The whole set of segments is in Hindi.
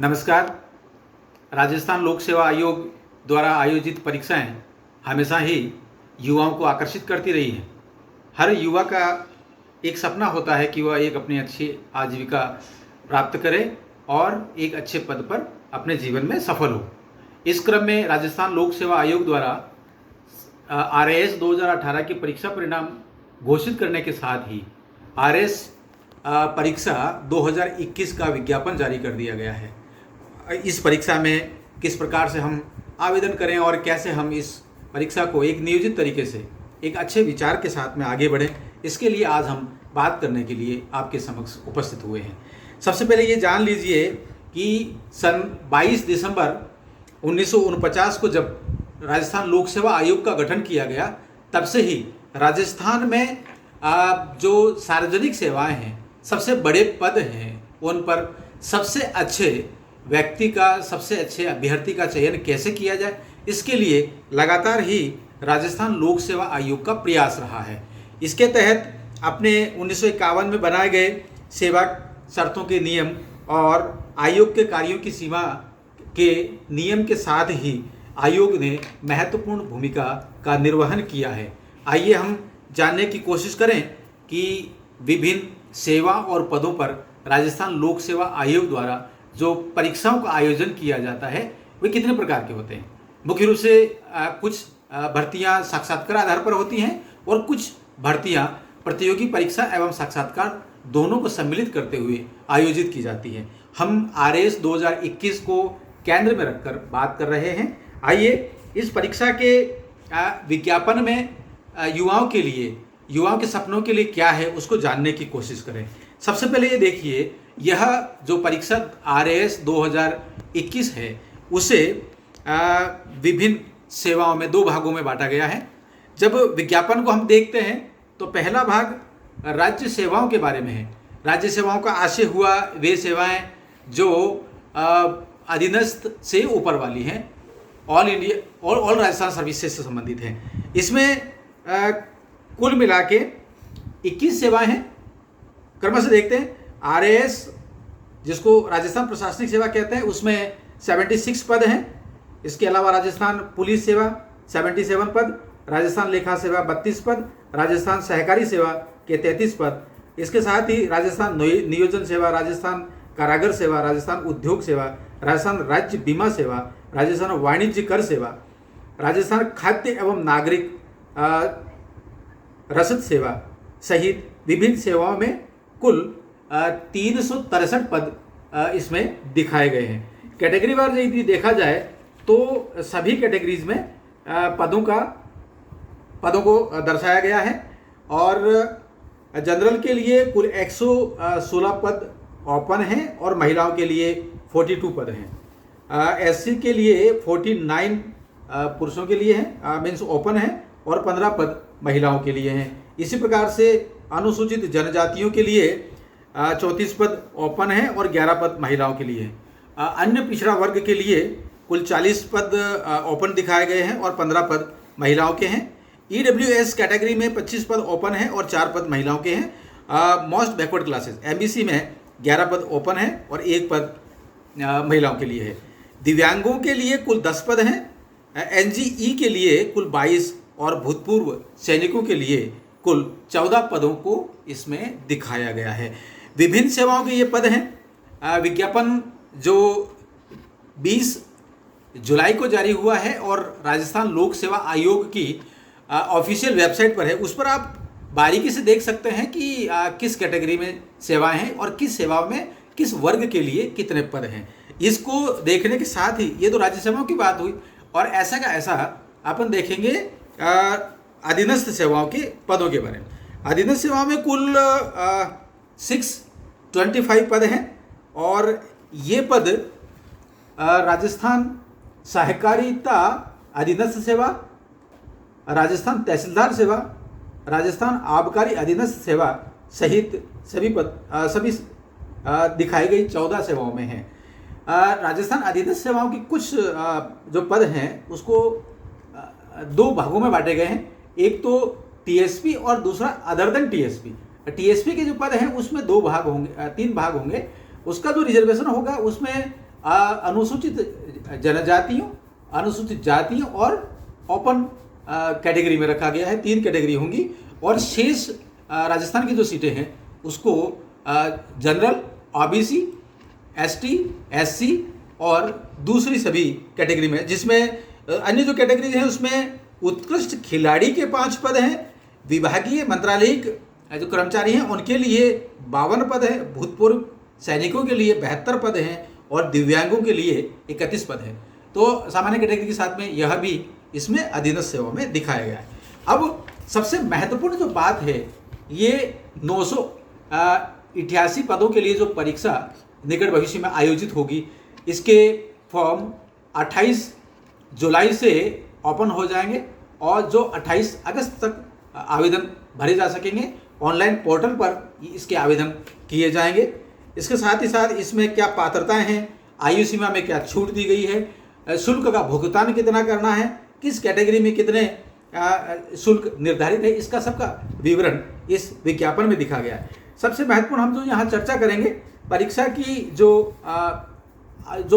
नमस्कार। राजस्थान लोक सेवा आयोग द्वारा आयोजित परीक्षाएं हमेशा ही युवाओं को आकर्षित करती रही हैं। हर युवा का एक सपना होता है कि वह एक अपनी अच्छी आजीविका प्राप्त करे और एक अच्छे पद पर अपने जीवन में सफल हो। इस क्रम में राजस्थान लोक सेवा आयोग द्वारा RAS 2018 की परीक्षा परिणाम घोषित करने के साथ ही RAS परीक्षा 2021 का विज्ञापन जारी कर दिया गया है। इस परीक्षा में किस प्रकार से हम आवेदन करें और कैसे हम इस परीक्षा को एक नियोजित तरीके से एक अच्छे विचार के साथ में आगे बढ़ें, इसके लिए आज हम बात करने के लिए आपके समक्ष उपस्थित हुए हैं। सबसे पहले ये जान लीजिए कि सन 22 दिसंबर 1949 को जब राजस्थान लोक सेवा आयोग का गठन किया गया, तब से ही राजस्थान में जो सार्वजनिक सेवाएं हैं, सबसे बड़े पद हैं, उन पर सबसे अच्छे व्यक्ति का, सबसे अच्छे अभ्यर्थी का चयन कैसे किया जाए, इसके लिए लगातार ही राजस्थान लोक सेवा आयोग का प्रयास रहा है। इसके तहत अपने 1951 में बनाए गए सेवा शर्तों के नियम और आयोग के कार्यों की सीमा के नियम के साथ ही आयोग ने महत्वपूर्ण भूमिका का निर्वहन किया है। आइए हम जानने की कोशिश करें कि विभिन्न सेवा और पदों पर राजस्थान लोक सेवा आयोग द्वारा जो परीक्षाओं का आयोजन किया जाता है वे कितने प्रकार के होते हैं। मुख्य रूप से कुछ भर्तियां साक्षात्कार आधार पर होती हैं और कुछ भर्तियां प्रतियोगी परीक्षा एवं साक्षात्कार दोनों को सम्मिलित करते हुए आयोजित की जाती है। हम RAS 2021 को केंद्र में रखकर बात कर रहे हैं। आइए इस परीक्षा के विज्ञापन में युवाओं के सपनों के लिए क्या है उसको जानने की कोशिश करें। सबसे पहले ये देखिए, यह जो परीक्षा RAS 2021 है उसे विभिन्न सेवाओं में दो भागों में बांटा गया है। जब विज्ञापन को हम देखते हैं तो पहला भाग राज्य सेवाओं के बारे में है। राज्य सेवाओं का आशय हुआ वे सेवाएं जो अधीनस्थ से ऊपर वाली हैं, ऑल राजस्थान सर्विसेज से संबंधित हैं। इसमें कुल मिला के 21 सेवाएं हैं। क्रमशः देखते हैं। RAS जिसको राजस्थान प्रशासनिक सेवा कहते हैं उसमें 76 पद हैं। इसके अलावा राजस्थान पुलिस सेवा 77 पद, राजस्थान लेखा सेवा 32 पद, राजस्थान सहकारी सेवा के 33 पद। इसके साथ ही राजस्थान नियोजन सेवा, राजस्थान कारागार सेवा, राजस्थान उद्योग सेवा, राजस्थान राज्य बीमा सेवा, राजस्थान वाणिज्य कर सेवा, राजस्थान खाद्य एवं नागरिक रसद सेवा सहित विभिन्न सेवाओं में कुल 363 पद इसमें दिखाए गए हैं। कैटेगरी वार यदि देखा जाए तो सभी कैटेगरीज में पदों को दर्शाया गया है और जनरल के लिए कुल 116 पद ओपन हैं और महिलाओं के लिए 42 पद हैं। SC के लिए 49 पुरुषों के लिए हैं, मीन्स ओपन हैं, और 15 पद महिलाओं के लिए हैं। इसी प्रकार से अनुसूचित जनजातियों के लिए 34 पद ओपन हैं और 11 पद महिलाओं के लिए हैं। अन्य पिछड़ा वर्ग के लिए कुल 40 पद ओपन दिखाए गए हैं और 15 पद महिलाओं के हैं। EWS कैटेगरी में 25 पद ओपन हैं और 4 पद महिलाओं के हैं। मोस्ट बैकवर्ड क्लासेस MBC में 11 पद ओपन हैं और 1 पद महिलाओं के लिए है। दिव्यांगों के लिए कुल 10 पद हैं। NGE के लिए कुल 22 और भूतपूर्व सैनिकों के लिए कुल 14 पदों को इसमें दिखाया गया है। विभिन्न सेवाओं के ये पद हैं। विज्ञापन जो 20 जुलाई को जारी हुआ है और राजस्थान लोक सेवा आयोग की ऑफिशियल वेबसाइट पर है, उस पर आप बारीकी से देख सकते हैं कि किस कैटेगरी में सेवाएं हैं और किस सेवाओं में किस वर्ग के लिए कितने पद हैं। इसको देखने के साथ ही ये तो राज्य सेवाओं की बात हुई, और ऐसा का ऐसा अपन देखेंगे अधीनस्थ सेवाओं के पदों के बारे में। अधीनस्थ सेवाओं में कुल 625 पद हैं और ये पद राजस्थान सहकारिता अधीनस्थ सेवा, राजस्थान तहसीलदार सेवा, राजस्थान आबकारी अधीनस्थ सेवा सहित सभी दिखाई गई 14 सेवाओं में हैं। राजस्थान अधीनस्थ सेवाओं की कुछ जो पद हैं उसको दो भागों में बांटे गए हैं। एक तो TSP और दूसरा अदर देन TSP। TSP के जो पद हैं उसमें 3 भाग होंगे। उसका जो रिजर्वेशन होगा उसमें अनुसूचित जनजातियों, अनुसूचित जातियों और ओपन कैटेगरी में रखा गया है। 3 कैटेगरी होंगी और शेष राजस्थान की जो सीटें हैं उसको जनरल, ओबीसी, एसटी, एससी और दूसरी सभी कैटेगरी में, जिसमें अन्य जो कैटेगरीज हैं उसमें उत्कृष्ट खिलाड़ी के 5 पद हैं, विभागीय मंत्रालयिक जो कर्मचारी हैं उनके लिए 52 पद हैं, भूतपूर्व सैनिकों के लिए 72 पद हैं और दिव्यांगों के लिए 31 पद हैं। तो सामान्य कैटेगरी के साथ में यह भी इसमें अधीनस्थ सेवा में दिखाया गया है। अब सबसे महत्वपूर्ण जो बात है, ये 988 पदों के लिए जो परीक्षा निकट भविष्य में आयोजित होगी, इसके फॉर्म 28 जुलाई से ओपन हो जाएंगे और जो 28 अगस्त तक आवेदन भरे जा सकेंगे। ऑनलाइन पोर्टल पर इसके आवेदन किए जाएंगे। इसके साथ ही साथ इसमें क्या पात्रताएं हैं, आयु सीमा में क्या छूट दी गई है, शुल्क का भुगतान कितना करना है, किस कैटेगरी में कितने शुल्क निर्धारित है, इसका सबका विवरण इस विज्ञापन में दिखा गया है। सबसे महत्वपूर्ण हम जो यहाँ चर्चा करेंगे, परीक्षा की जो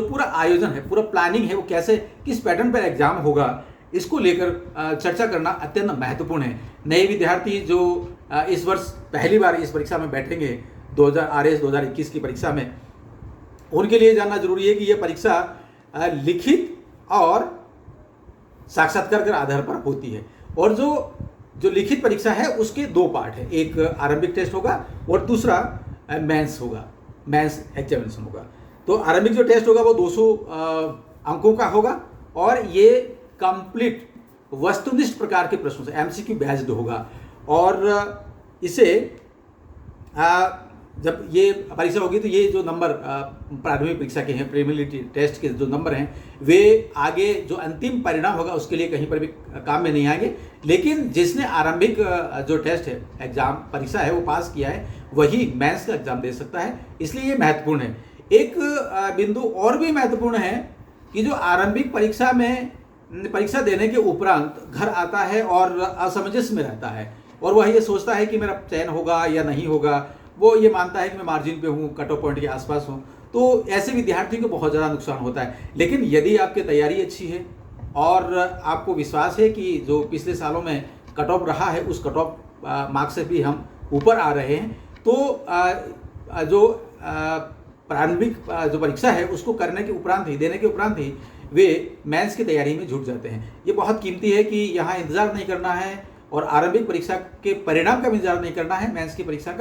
पूरा आयोजन है, पूरा प्लानिंग है, वो कैसे किस पैटर्न पर एग्जाम होगा, इसको लेकर चर्चा करना अत्यंत महत्वपूर्ण है। नए विद्यार्थी जो इस वर्ष पहली बार इस परीक्षा में बैठेंगे, RS 2021 की परीक्षा में, उनके लिए जानना जरूरी है कि यह परीक्षा लिखित और साक्षात्कार के आधार पर होती है। और जो लिखित परीक्षा है उसके 2 पार्ट है, एक आरंभिक टेस्ट होगा और दूसरा मेंस होगा, मेंस एग्जामिनेशन होगा। तो आरंभिक जो टेस्ट होगा वो 200 अंकों का होगा और ये कंप्लीट वस्तुनिष्ठ प्रकार के प्रश्नों से MCQ बेस्ड होगा। और इसे जब ये परीक्षा होगी तो ये जो नंबर प्रारंभिक परीक्षा के हैं, प्रीलिमिनरी टेस्ट के जो नंबर हैं, वे आगे जो अंतिम परिणाम होगा उसके लिए कहीं पर भी काम में नहीं आएंगे। लेकिन जिसने आरंभिक जो टेस्ट है, एग्जाम परीक्षा है, वो पास किया है, वही मेंस का एग्जाम दे सकता है। इसलिए ये महत्वपूर्ण है। एक बिंदु और भी महत्वपूर्ण है कि जो आरंभिक परीक्षा में परीक्षा देने के उपरांत घर आता है और असमंजस में रहता है और वह ये सोचता है कि मेरा चयन होगा या नहीं होगा, वो ये मानता है कि मैं मार्जिन पे हूँ, कट ऑफ पॉइंट के आसपास हूँ, तो ऐसे विद्यार्थियों को बहुत ज़्यादा नुकसान होता है। लेकिन यदि आपकी तैयारी अच्छी है और आपको विश्वास है कि जो पिछले सालों में कट ऑफ रहा है उस कट ऑफ मार्क्स से भी हम ऊपर आ रहे हैं, तो जो प्रारंभिक जो परीक्षा है उसको करने के उपरांत ही, देने के उपरांत ही वे मेंस की तैयारी में जुट जाते हैं। ये बहुत कीमती है कि यहाँ इंतज़ार नहीं करना है और आरंभिक परीक्षा के परिणाम का इंतजार नहीं करना है, मेंस की परीक्षा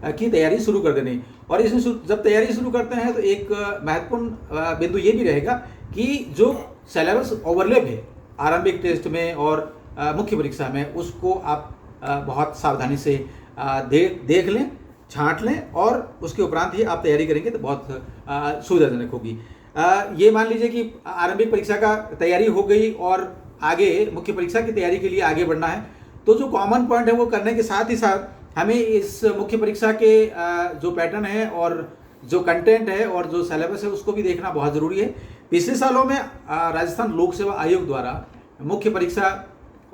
की तैयारी शुरू कर देनी। और इसमें जब तैयारी शुरू करते हैं तो एक महत्वपूर्ण बिंदु ये भी रहेगा कि जो सिलेबस ओवरलैप है आरंभिक टेस्ट में और मुख्य परीक्षा में, उसको आप बहुत सावधानी से देख लें, छांट लें और उसके उपरांत ही आप तैयारी करेंगे तो बहुत सुविधाजनक होगी। ये मान लीजिए कि आरंभिक परीक्षा का तैयारी हो गई और आगे मुख्य परीक्षा की तैयारी के लिए आगे बढ़ना है, तो जो कॉमन पॉइंट है वो करने के साथ ही साथ हमें इस मुख्य परीक्षा के जो पैटर्न है और जो कंटेंट है और जो सिलेबस है उसको भी देखना बहुत ज़रूरी है। पिछले सालों में राजस्थान लोक सेवा आयोग द्वारा मुख्य परीक्षा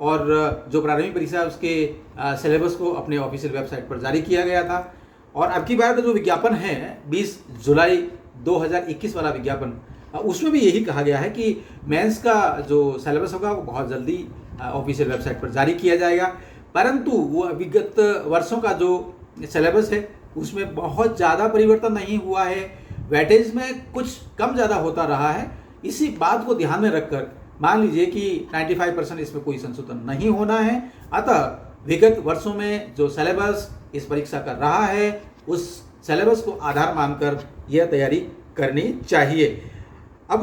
और जो प्रारंभिक परीक्षा है उसके सिलेबस को अपने ऑफिशियल वेबसाइट पर जारी किया गया था। और अब की बार का जो विज्ञापन है 20 जुलाई 2021 वाला विज्ञापन, उसमें भी यही कहा गया है कि मेंस का जो सिलेबस होगा वो बहुत जल्दी ऑफिशियल वेबसाइट पर जारी किया जाएगा। परंतु वो विगत वर्षों का जो सिलेबस है उसमें बहुत ज़्यादा परिवर्तन नहीं हुआ है, वेटेज में कुछ कम ज़्यादा होता रहा है। इसी बात को ध्यान में रखकर मान लीजिए कि 95% इसमें कोई संशोधन नहीं होना है। अतः विगत वर्षों में जो सिलेबस इस परीक्षा का रहा है उस सिलेबस को आधार मानकर यह तैयारी करनी चाहिए। अब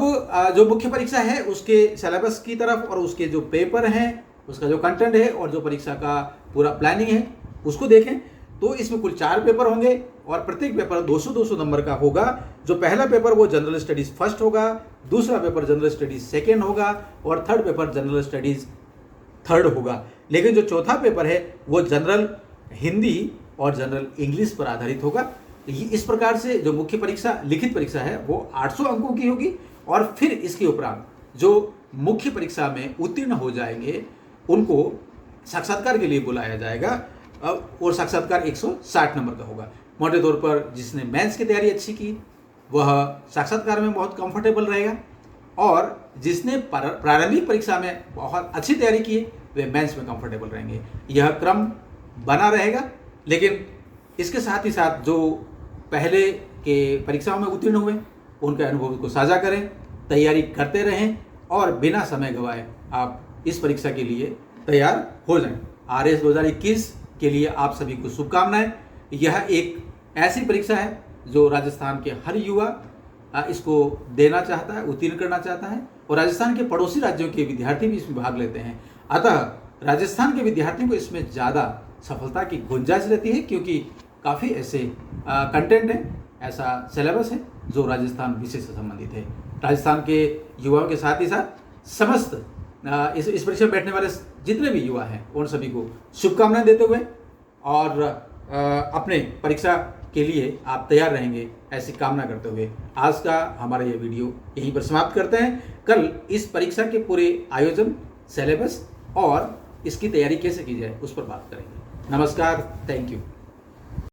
जो मुख्य परीक्षा है उसके सिलेबस की तरफ और उसके जो पेपर हैं, उसका जो कंटेंट है और जो परीक्षा का पूरा प्लानिंग है उसको देखें तो इसमें कुल 4 पेपर होंगे और प्रत्येक पेपर 200-200 नंबर का होगा। जो पहला पेपर वो जनरल स्टडीज़ फर्स्ट होगा, दूसरा पेपर जनरल स्टडीज़ सेकेंड होगा और third paper general studies third होगा। लेकिन जो चौथा पेपर है वो जनरल हिंदी और जनरल इंग्लिश पर आधारित होगा। इस प्रकार से जो मुख्य परीक्षा लिखित परीक्षा है वो 800 अंकों की होगी और फिर इसके उपरांत जो मुख्य परीक्षा में उत्तीर्ण हो जाएंगे उनको साक्षात्कार के लिए बुलाया जाएगा और साक्षात्कार 160 नंबर का होगा। मोटे तौर पर जिसने मेंस की तैयारी अच्छी की वह साक्षात्कार में बहुत कंफर्टेबल रहेगा, और जिसने प्रारंभिक परीक्षा में बहुत अच्छी तैयारी की है वे मेंस में कंफर्टेबल रहेंगे। यह क्रम बना रहेगा, लेकिन इसके साथ ही साथ जो पहले के परीक्षाओं में उत्तीर्ण हुए उनके अनुभव को साझा करें, तैयारी करते रहें और बिना समय गंवाए आप इस परीक्षा के लिए तैयार हो जाएं। RAS 2021 के लिए आप सभी को शुभकामनाएं। यह एक ऐसी परीक्षा है जो राजस्थान के हर युवा इसको देना चाहता है, उत्तीर्ण करना चाहता है, और राजस्थान के पड़ोसी राज्यों के विद्यार्थी भी इसमें भाग लेते हैं। अतः राजस्थान के विद्यार्थियों को इसमें ज़्यादा सफलता की गुंजाइश रहती है, क्योंकि काफ़ी ऐसे कंटेंट है, ऐसा सिलेबस है जो राजस्थान विषय से संबंधित है। राजस्थान के युवाओं के साथ ही साथ समस्त इस परीक्षा में बैठने वाले जितने भी युवा हैं उन सभी को शुभकामनाएं देते हुए और अपने परीक्षा के लिए आप तैयार रहेंगे ऐसी कामना करते हुए आज का हमारा ये वीडियो यहीं पर समाप्त करते हैं। कल इस परीक्षा के पूरे आयोजन, सिलेबस और इसकी तैयारी कैसे की जाए उस पर बात करेंगे। नमस्कार, थैंक यू।